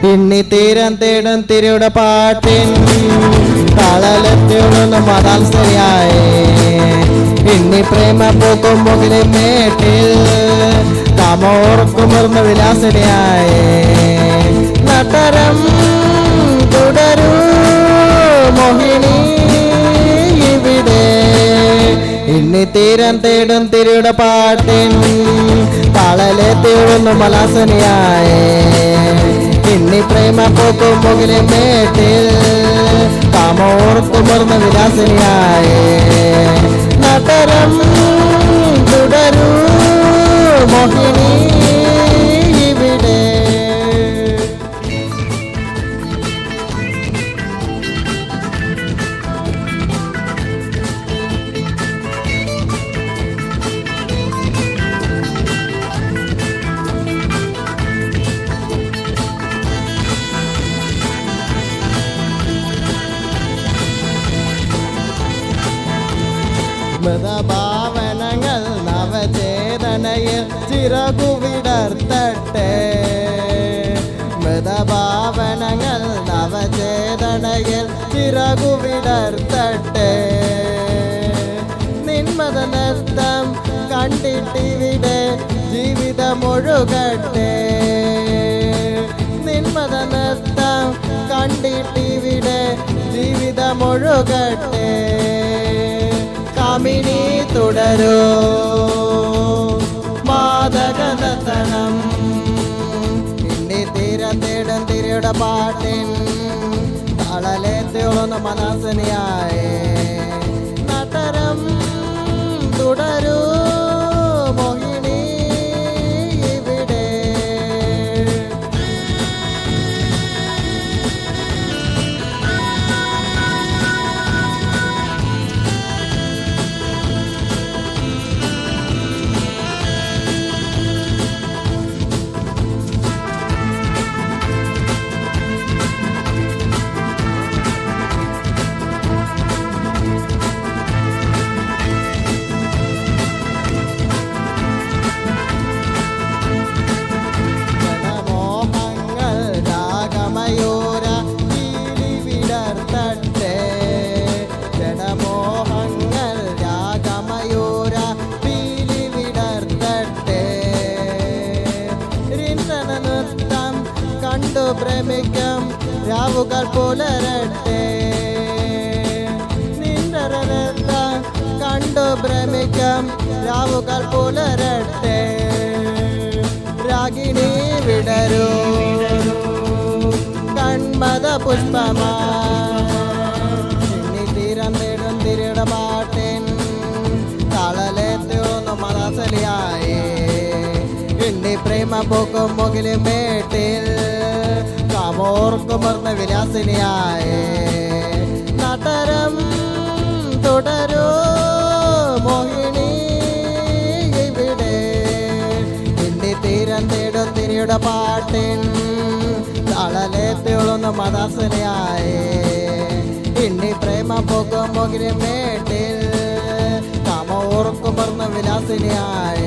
ഇണ്ണി തീരം തേടും തിരിയുടെ പാട്ടിൻ താളലെത്തിയൊന്നും മതാൽ ശരിയായി ഇണ്ണി പ്രേമ പൂക്കും മുകിലെ മേട്ടിൽ കാമോർക്കുമർന്ന വിലാസിനിയായി നട്ടരം തുടരൂ മോഹിനി ഇവിടെ ഇണ്ണി തീരം തേടും തിരിയുടെ പാട്ടിൻ താളലെത്തിയൊന്നും മലാസനിയായി ഇണ്ണി പ്രേമ പൂക്കും മുകിലെ മേട്ടിൽ കാമോർക്കുമർന്ന വിലാസിനിയായി നട്ടരം തുടരൂ മോഹിനി ഇവിടെ മൃതഭാവനങ്ങൾ നവചേതനയിൽ ചിറകുവിടർത്തട്ടെ മൃതഭാവനങ്ങൾ നവചേതനയിൽ ചിറകുവിടർത്തട്ടെ നിന്മതനൃത്തം കണ്ടിട്ടിവിടെ ജീവിതമൊഴുകട്ടെ നിന്മതനൃത്തം കണ്ടിട്ടിവിടെ ജീവിതമൊഴുകട്ടെ കാമിനി തുടരൂ മാതകനർത്തനം ഇണ്ണി തീരം തേടും തിരിയുടെ പാട്ടിൻ താളലേത്തിയൊന്ന് മനസ്സിനിയായി നട്ടരം തുടരൂ മോഹിനി ഇവിടെ പ്രേമിക്കാം രാവുകൾ പുലരട്ടെ നിന്നരത്ത കണ്ടു പ്രേമിക്കാം രാവുകൾ പുലരട്ടെ രാഗിണി വിടരൂ കൺമത പുഷ്പമാണി തീരം തേടും തിരിയുടെ പാട്ടിൻ താളലേത്തിയൊന്നും മതാസലിയായി ഇണ്ണി പ്രേമ പൂക്കും മുകിലെ മേട്ടിൽ കാമോർക്കുമർന്ന വിലാസിനിയായി നട്ടരം തുടരൂ മോഹിനി ഇവിടെ ഇണ്ണി തീരം തേടും തിരിയുടെ പാട്ടിൻ താളലേത്തിയൊളുന്ന മതാസിനിയായി ഇണ്ണി പ്രേമ പൂക്കും മുകിലെ മേട്ടിൽ കാമോർക്കുമർന്ന വിലാസിനിയായി